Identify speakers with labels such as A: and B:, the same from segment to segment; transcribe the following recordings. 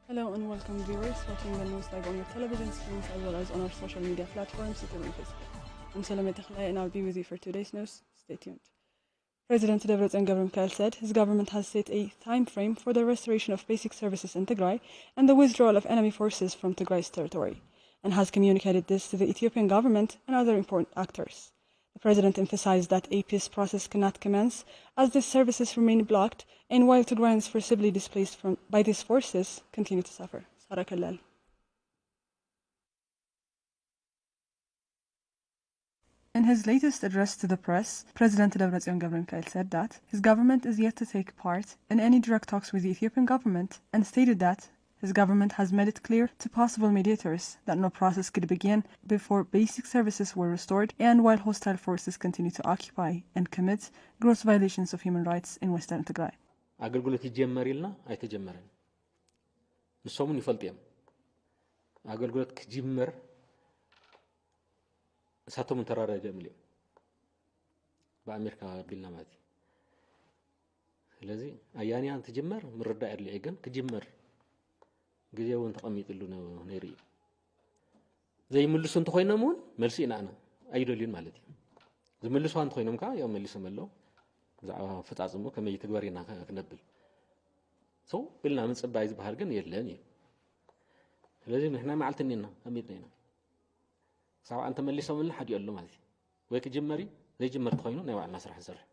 A: Hello and welcome viewers watching the news live on your television screens as well as on our social media platforms, YouTube and Facebook. I'm Salome Takhlai and I'll be with you for today's news. Stay tuned. President Tigrai said his government has set a time frame for the restoration of basic services in Tigray and the withdrawal of enemy forces from Tigray's territory, and has communicated this to the Ethiopian government and other important actors. The president emphasized that a peace process cannot commence as these services remain blocked and while Tigrayans forcibly displaced by these forces continue to suffer. Sara Kallal. In his latest address to the press, President Tigrai said that his government is yet to take part in any direct talks with the Ethiopian government and stated that his government has made it clear to possible mediators that no process could begin before basic services were restored and while hostile forces continue to occupy and commit gross violations of human rights in Western Tigray.
B: አገልግሎት ይጀመር ይልና አይተጀመረን ንሶሙን ይፈልጥየም አገልግሎት ክጅመር እሳቶም ተራራጀ ምልዩ በአሜሪካ ቢልና ማለት ስለዚህ አያኒያን ተጀመር ምርዳ ያድልይ ግን ክጅመር ጊዜውን ተቀሚጥሉ ነው ነሪ ዘይምልሱ እንተ ኮይነሙን መልሲ ኢናና አይዶልን ማለት ዝምልሱ አንተ ኮይነም ካ ያው መልሰ መለው ዛዓ ፍጻጽሙ ከመይ ተግባሪና ከነብል ሰው ብልና ምጽባይ ዝባል ግን የለን ስለዚህ ንሕና ማዓልትኒና አሚጥኒና ሳው አንተ መልሰው ምን ሐድ ይሉ ማለት ወይ ከጀመሪ ዘይጀመር ተኮይኑ ነው ዋና ስራሕ ዝሰርሕ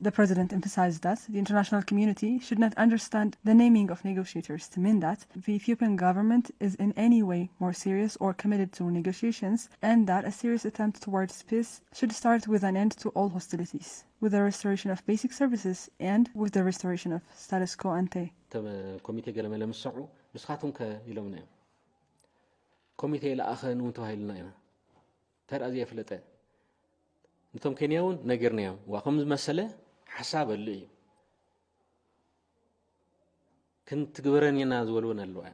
A: The president emphasized that the international community should not understand the naming of negotiators to mean that the Ethiopian government is in any way more serious or committed to negotiations, and that a serious attempt towards peace should start with an end to all hostilities, with the restoration of basic services and with the restoration of status quo ante.
B: ኮሚቴ ገለመ ለምስዑ ንስኻቱም ከኢሎምና ኮሚቴ ለአኸን ወንተዋይልና ኢና ተራዚ ይፍለጠ እንቶም ኬንያውን ነገርናዮ ዋኸም መሰለ حساب اللي كنت قبرنينا زولون اللواء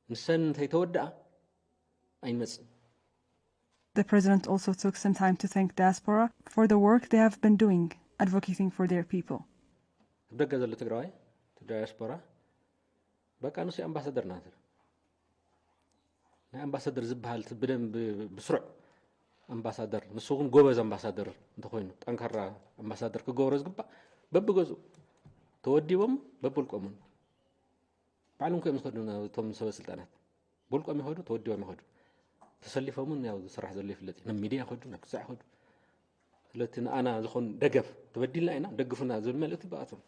B: نسن تيتودع أين مسن.
A: The president also took some time to thank diaspora for the work they have been doing, advocating for their people.
B: بدك زول تقرأي diaspora بقى نسي أمباسادر ناظر أمباسادر زبهال تبدأ بسرعة أمباسادر نسوقن جوبز أمباسادر نتخوين أنكرا أمباسادر كجورز جبا ببجوزو توديهم ببولكمون بعلم كم يسخدنا توم سوى سلطانات بولكم يهودو توديهم يهودو تسلفهم يا صراحة زلي في التي نميدي يهودو نكسع يهودو التي أنا زخون دقف تبدي لنا دقفنا زلمة التي بقتهم.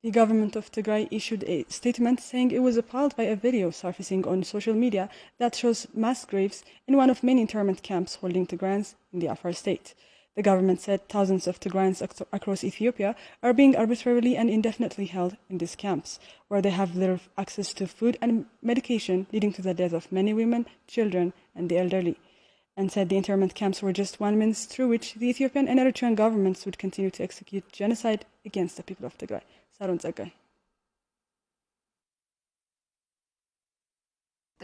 B: The government of Tigray issued a statement saying it was appalled by a video surfacing on social media that shows mass graves in one of many internment camps holding Tigrayans in the Afar state. The government said thousands of Tigrayans across Ethiopia are being arbitrarily and indefinitely held in these camps, where they have little access to food and medication, leading to the death of many women, children, and the elderly, and said the internment camps were just one means through which the Ethiopian and Eritrean governments would continue to execute genocide against the people of Tigray.
C: The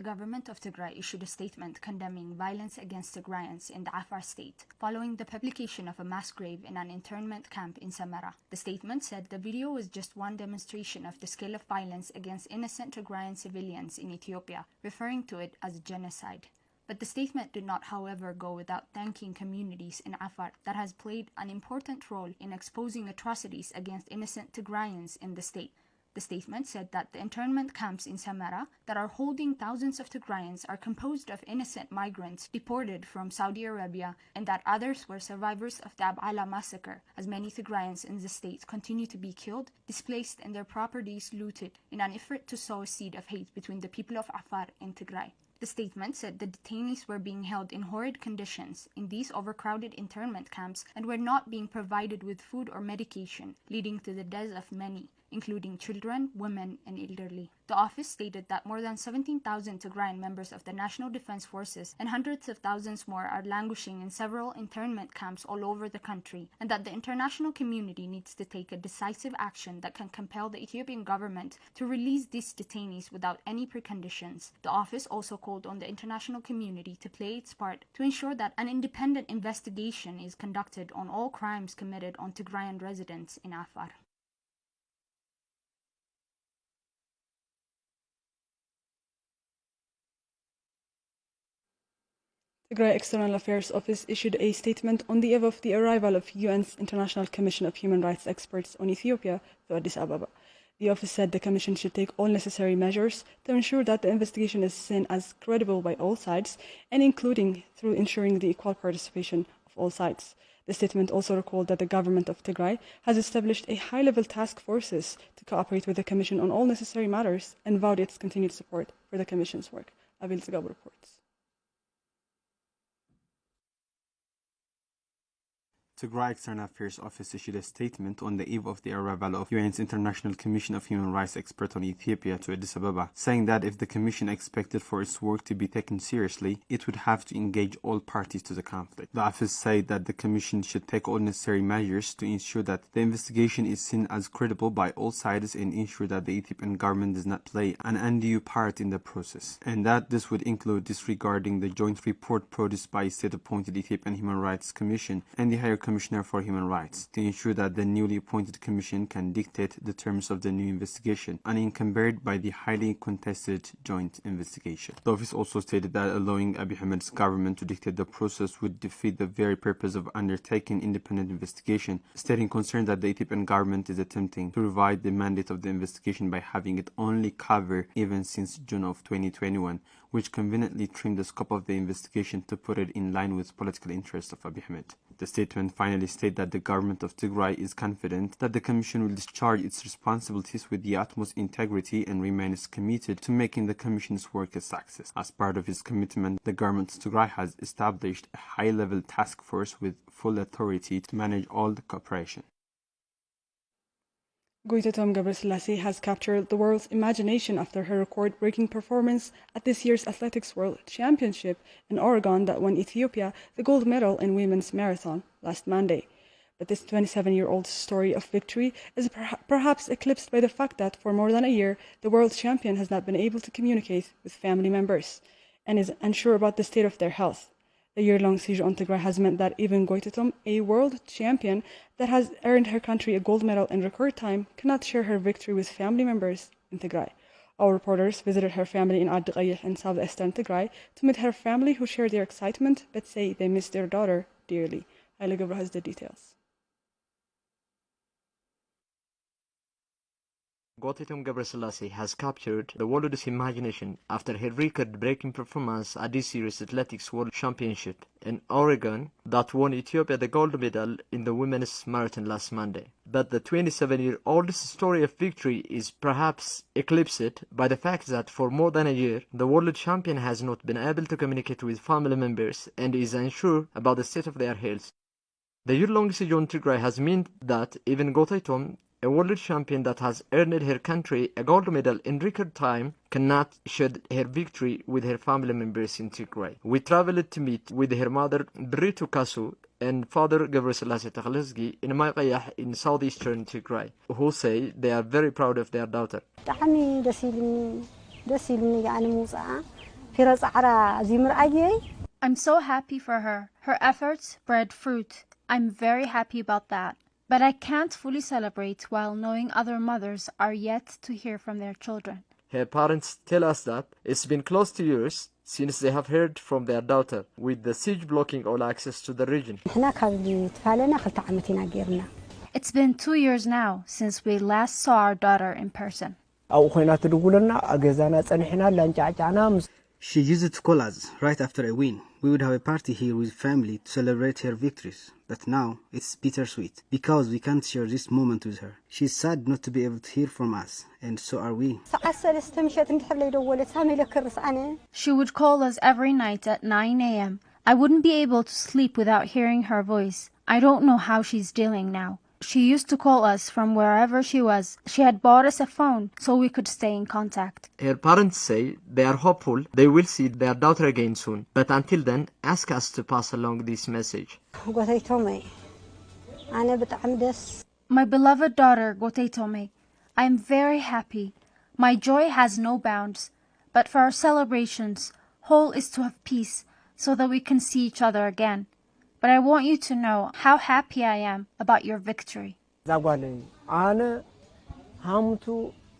C: government of Tigray issued a statement condemning violence against Tigrayans in the Afar state, following the publication of a mass grave in an internment camp in Samara. The statement said the video was just one demonstration of the scale of violence against innocent Tigrayan civilians in Ethiopia, referring to it as genocide. But the statement did not, however, go without thanking communities in Afar that has played an important role in exposing atrocities against innocent Tigrayans in the state. The statement said that the internment camps in Samara that are holding thousands of Tigrayans are composed of innocent migrants deported from Saudi Arabia, and that others were survivors of the Ab'ala massacre, as many Tigrayans in the state continue to be killed, displaced, and their properties looted in an effort to sow a seed of hate between the people of Afar and Tigray. The statement said the detainees were being held in horrid conditions in these overcrowded internment camps and were not being provided with food or medication, leading to the deaths of many, including children, women, and elderly. The office stated that more than 17,000 Tigrayan members of the National Defense Forces and hundreds of thousands more are languishing in several internment camps all over the country, and that the international community needs to take a decisive action that can compel the Ethiopian government to release these detainees without any preconditions. The office also called on the international community to play its part to ensure that an independent investigation is conducted on all crimes committed on Tigrayan residents in Afar.
B: Tigray External Affairs Office issued a statement on the eve of the arrival of UN's International Commission of Human Rights experts on Ethiopia to Addis Ababa. The office said the commission should take all necessary measures to ensure that the investigation is seen as credible by all sides, and including through ensuring the equal participation of all sides. The statement also recalled that the government of Tigray has established a high-level task forces to cooperate with the commission on all necessary matters and vowed its continued support for the commission's work. Abil Zagab reports.
D: Tigray External Affairs Office issued a statement on the eve of the arrival of UN's International Commission of Human Rights experts on Ethiopia to Addis Ababa, saying that if the Commission expected for its work to be taken seriously, it would have to engage all parties to the conflict. The office said that the Commission should take all necessary measures to ensure that the investigation is seen as credible by all sides and ensure that the Ethiopian government does not play an undue part in the process, and that this would include disregarding the joint report produced by state-appointed Ethiopian Human Rights Commission and the Higher Commissioner for Human Rights to ensure that the newly appointed commission can dictate the terms of the new investigation, unencumbered by the highly contested joint investigation. The office also stated that allowing Abiy Ahmed's government to dictate the process would defeat the very purpose of undertaking independent investigation, stating concern that the Ethiopian government is attempting to revise the mandate of the investigation by having it only cover events since June of 2021, which conveniently trimmed the scope of the investigation to put it in line with political interests of Abiy Ahmed. The statement finally stated that the government of Tigray is confident that the Commission will discharge its responsibilities with the utmost integrity and remains committed to making the Commission's work a success. As part of its commitment, the government of Tigray has established a high-level task force with full authority to manage all the cooperation.
B: Goitatom Ghebreselassie has captured the world's imagination after her record-breaking performance at this year's Athletics World Championship in Oregon that won Ethiopia the gold medal in women's marathon last Monday. But this 27-year-old story of victory is perhaps eclipsed by the fact that for more than a year, the world champion has not been able to communicate with family members and is unsure about the state of their health. The year-long siege on Tigray has meant that even Goitatom, a world champion that has earned her country a gold medal in record time, cannot share her victory with family members in Tigray. Our reporters visited her family in Tigrai in southeastern Tigray to meet her family, who share their excitement but say they miss their daughter dearly. Haile Gabra has the details.
E: Goitatom Ghebreselassie has captured the world's imagination after her record-breaking performance at this year's Athletics World Championship in Oregon that won Ethiopia the gold medal in the women's marathon last Monday. But the 27-year-old's story of victory is perhaps eclipsed by the fact that for more than a year, the world champion has not been able to communicate with family members and is unsure about the state of their health. The year-long siege on Tigray has meant that even Goitatom, a world champion that has earned her country a gold medal in record time, cannot share her victory with her family members in Tigray. We traveled to meet with her mother, Britu Kasu, and father, Ghebreselassie Taklesgi, in Mayqayah in southeastern Tigray, who say they are very proud of their daughter.
F: I'm so happy for her. Her efforts bred fruit. I'm very happy about that. But I can't fully celebrate while knowing other mothers are yet to hear from their children.
E: Her parents tell us that it's been close to years since they have heard from their daughter, with the siege blocking all access to the region.
F: It's been 2 years now since we last saw our daughter in person.
G: She used to call us right after a win. We would have a party here with family to celebrate her victories. But now it's bittersweet because we can't share this moment with her. She's sad not to be able to hear from us, and so are we.
F: She would call us every night at 9 a.m. I wouldn't be able to sleep without hearing her voice. I don't know how she's dealing now. She used to call us from wherever she was. She had bought us a phone so we could stay in contact.
E: Her parents say they are hopeful they will see their daughter again soon. But until then, ask us to pass along this message.
F: My beloved daughter, Goteitome, I am very happy. My joy has no bounds. But for our celebrations, whole is to have peace so that we can see each other again. But I want you to know how happy I am about your victory.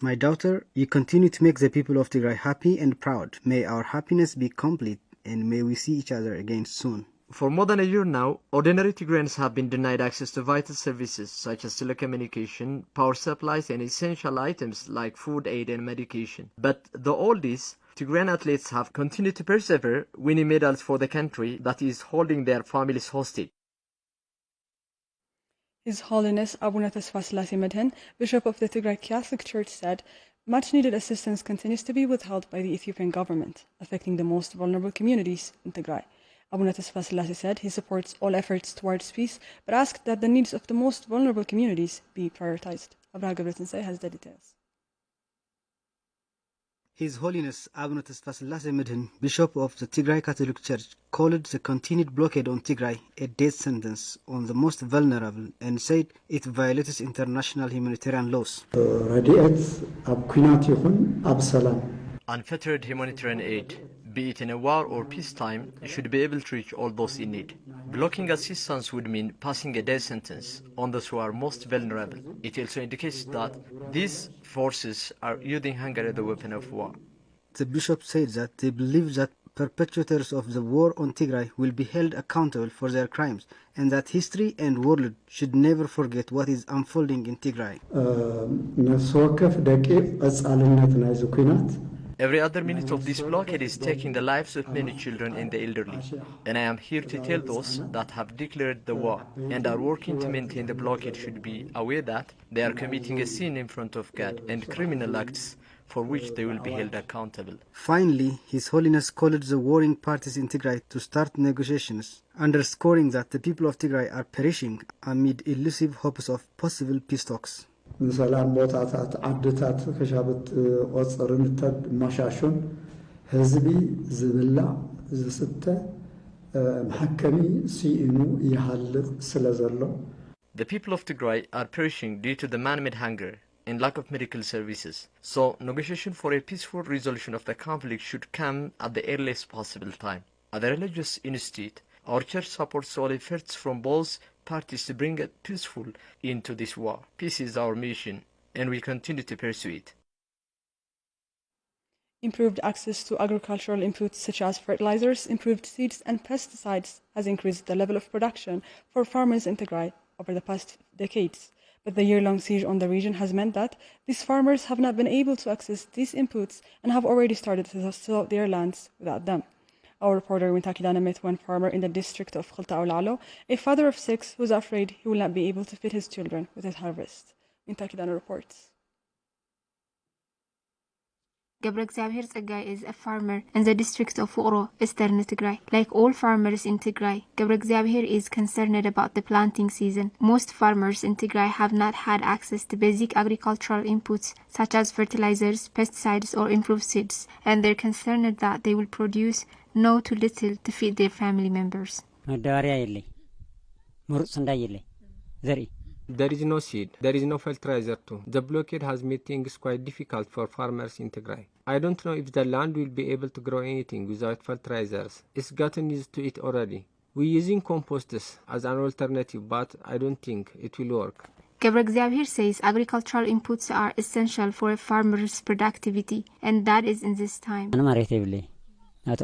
G: My daughter, you continue to make the people of Tigray happy and proud. May our happiness be complete and may we see each other again soon.
E: For more than a year now, ordinary Tigrayans have been denied access to vital services such as telecommunication, power supplies, and essential items like food aid and medication. But though all this, Tigrayan athletes have continued to persevere, winning medals for the country that is holding their families hostage.
B: His Holiness Abuna Tesfa Selassie Medhin, Bishop of the Tigray Catholic Church, said, much needed assistance continues to be withheld by the Ethiopian government, affecting the most vulnerable communities in Tigray. Abuna Tesfa Selassie said he supports all efforts towards peace, but asked that the needs of the most vulnerable communities be prioritized. Abraham Gabriel has the details.
G: His Holiness Abuna Tesfa Selassie Medhin, Bishop of the Tigray Catholic Church, called the continued blockade on Tigray a death sentence on the most vulnerable and said it violates international humanitarian laws.
E: Unfettered humanitarian aid, be it in a war or peacetime, should be able to reach all those in need. Blocking assistance would mean passing a death sentence on those who are most vulnerable. It also indicates that these forces are using hunger as the weapon of war.
G: The bishop said that they believe that perpetrators of the war on Tigray will be held accountable for their crimes and that history and world should never forget what is unfolding in Tigray.
E: Every other minute of this blockade is taking the lives of many children and the elderly. And I am here to tell those that have declared the war and are working to maintain the blockade should be aware that they are committing a sin in front of God and criminal acts for which they will be held accountable.
G: Finally, His Holiness called the warring parties in Tigray to start negotiations, underscoring that the people of Tigray are perishing amid elusive hopes of possible peace talks.
H: ንሰላም ቦታታት ዓድታት ከሻበት ቆጽርንተት ማሻሹን ህዝቢ ዝብላ ዝስተ መሐከሚ ሲኢኑ ይሃልቅ ስለዘሎ
E: The people of Tigray are perishing due to the man-made hunger and lack of medical services. So, negotiation for a peaceful resolution of the conflict should come at the earliest possible time. At the religious institute, our church supports all efforts from both parties to bring a peaceful end to this war. Peace is our mission, and we continue to pursue it.
B: Improved access to agricultural inputs such as fertilizers, improved seeds, and pesticides has increased the level of production for farmers in Tigray over the past decades. But the year-long siege on the region has meant that these farmers have not been able to access these inputs and have already started to sell their lands without them. Our reporter Winta Kidana met one farmer in the district of Khulta Ulalo, a father of 6 who is afraid he will not be able to feed his children with his harvest. Winta Kidana reports.
I: Gabra Xavier Tsagay is a farmer in the district of Uro, Eastern Tigray. Like all farmers in Tigray, Gabra Xavier is concerned about the planting season. Most farmers in Tigray have not had access to basic agricultural inputs such as fertilizers, pesticides, or improved seeds, and they're concerned that they will produce no too little to feed their family members.
J: There is no seed, there is no fertilizer too. The blockade has made things quite difficult for farmers in Tigray. I don't know if the land will be able to grow anything without fertilizers. It's gotten used to it already. We're using composts as an alternative, but I don't think it will work.
I: Gabra Xavier says agricultural inputs are essential for a farmer's productivity, and that is in this time.
J: I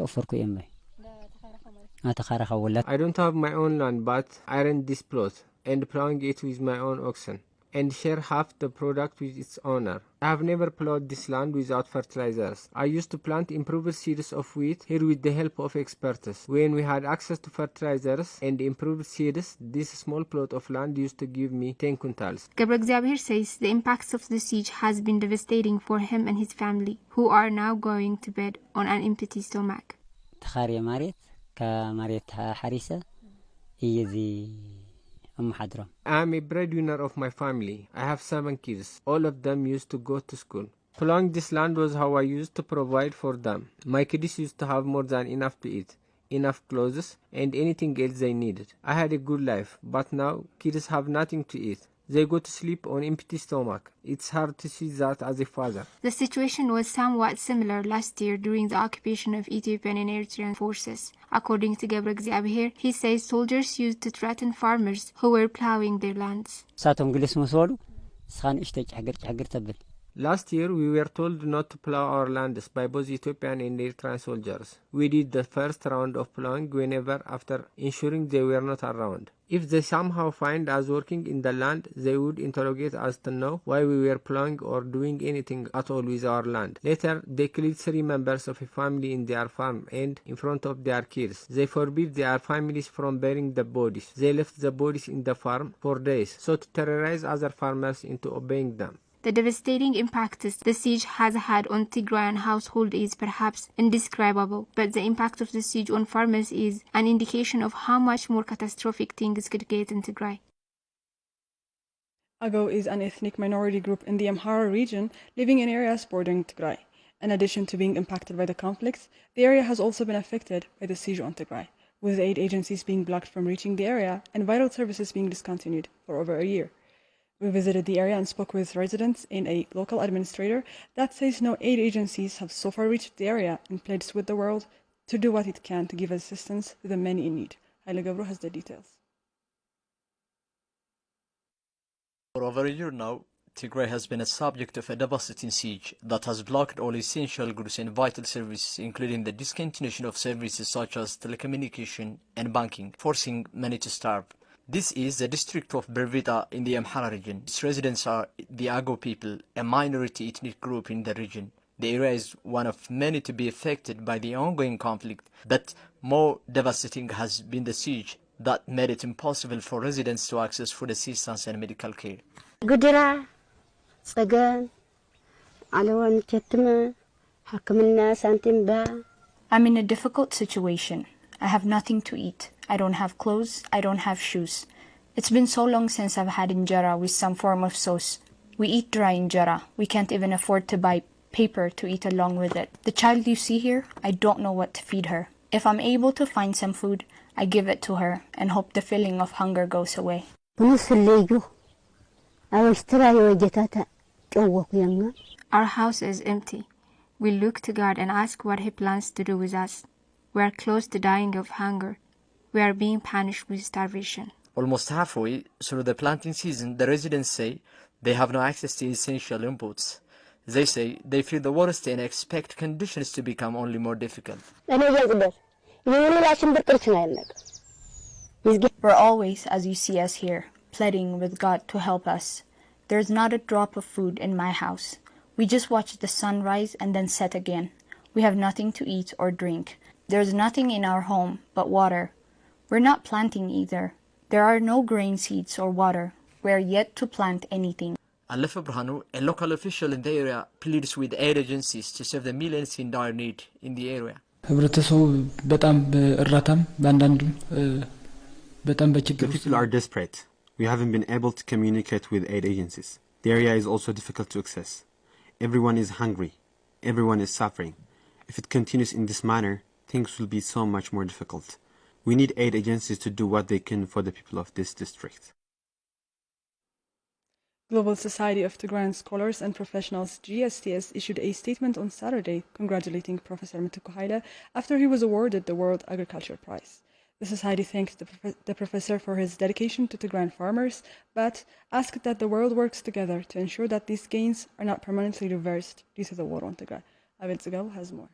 J: don't have my own land, but I rent this plot and plowing it with my own oxen and share half the product with its owner. I have never plowed this land without fertilizers. I used to plant improved seeds of wheat here with the help of experts. When we had access to fertilizers and improved seeds, this small plot of land used to give me 10 quintals.
I: Gabra Xavier says the impacts of the siege has been devastating for him and his family, who are now going to bed on an empty stomach.
K: أمحضرة.
J: I'm a breadwinner of my family. I have 7 kids. All of them used to go to school. Plowing this land was how I used to provide for them. My kids used to have more than enough to eat, enough clothes, and anything else they needed. I had a good life, but now kids have nothing to eat. They go to sleep on empty stomach. It's hard to see that as a father.
I: The situation was somewhat similar last year during the occupation of Ethiopian and Eritrean forces. According to Gebre እግዚአብሔር, he says soldiers used to threaten farmers who were plowing their lands.
J: Last year, we were told not to plow our lands by both Ethiopian and Eritrean soldiers. We did the first round of plowing whenever after ensuring they were not around. If they somehow find us working in the land, they would interrogate us to know why we were plowing or doing anything at all with our land. Later, they killed 3 members of a family in their farm and in front of their kids. They forbid their families from burying the bodies. They left the bodies in the farm for days, so to terrorize other farmers into obeying them.
I: The devastating impact the siege has had on Tigrayan household is perhaps indescribable, but the impact of the siege on farmers is an indication of how much more catastrophic things could get in Tigray.
B: Ago is an ethnic minority group in the Amhara region living in areas bordering Tigray. In addition to being impacted by the conflicts, the area has also been affected by the siege on Tigray, with aid agencies being blocked from reaching the area and vital services being discontinued for over a year. We visited the area and spoke with residents and a local administrator that says no aid agencies have so far reached the area and pledged with the world to do what it can to give assistance to the many in need. Haile Gabru has the details.
E: For over a year now, Tigray has been a subject of a devastating siege that has blocked all essential goods and vital services, including the discontinuation of services such as telecommunication and banking, forcing many to starve. This is the district of Bervita in the Amhara region. Its residents are the Ago people, a minority ethnic group in the region. The area is one of many to be affected by the ongoing conflict, but more devastating has been the siege that made it impossible for residents to access food assistance and medical care.
C: I'm in a difficult situation. I have nothing to eat. I don't have clothes. I don't have shoes. It's been so long since I've had injera with some form of sauce. We eat dry injera. We can't even afford to buy paper to eat along with it. The child you see here, I don't know what to feed her. If I'm able to find some food, I give it to her and hope the feeling of hunger goes away.
I: Our house is empty. We look to God and ask what He plans to do with us. We are close to dying of hunger. We are being punished with starvation.
E: Almost halfway through the planting season, the residents say they have no access to essential inputs. They say they feel the worst and expect conditions to become only more difficult.
C: We're always, as you see us here, pleading with God to help us. There's not a drop of food in my house. We just watch the sun rise and then set again. We have nothing to eat or drink. There's nothing in our home but water. We're not planting either. There are no grain seeds or water. We're yet to plant anything.
E: Alefa Brhanu, a local official in the area, pleads with aid agencies to serve the millions in dire need in the area.
D: The people are desperate. We haven't been able to communicate with aid agencies. The area is also difficult to access. Everyone is hungry. Everyone is suffering. If it continues in this manner, things will be so much more difficult. We need aid agencies to do what they can for the people of this district.
B: Global Society of Tigrayan Scholars and Professionals GSTS issued a statement on Saturday congratulating Professor Mituku Haile after he was awarded the World Agriculture Prize. The society thanked the professor for his dedication to Tigrayan farmers, but asked that the world works together to ensure that these gains are not permanently reversed due to the war on Tigray. Abel Zagao has more.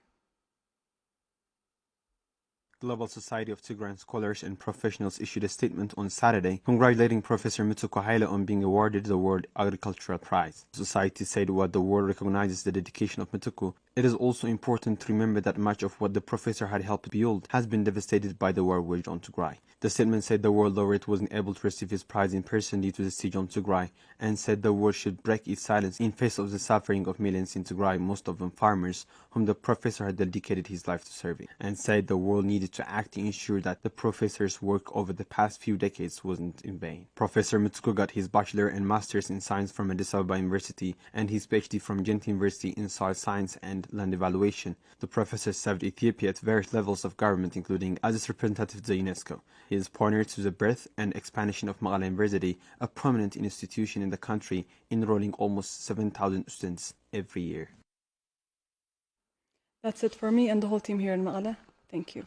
D: Global Society of Tigrayan Scholars and Professionals issued a statement on Saturday congratulating Professor Mituku Haile on being awarded the World Agricultural Prize. The society said what the world recognizes the dedication of Mituku It is also important to remember that much of what the professor had helped build has been devastated by the war waged on Tigray. The statement said the world laureate wasn't able to receive his prize in person due to the siege on Tigray, and said the world should break its silence in face of the suffering of millions in Tigray, most of them farmers, whom the professor had dedicated his life to serving, and said the world needed to act to ensure that the professor's work over the past few decades wasn't in vain. Professor Mutsuko got his bachelor and master's in science from Addis Ababa University and his PhD from Ghent University in soil science and land evaluation. The professor served Ethiopia at various levels of government, including as its representative to the UNESCO. He is partner to the birth and expansion of Maqala University, a prominent institution in the country, enrolling almost 7,000 students every year.
A: That's it for me and the whole team here in Maqala. Thank you.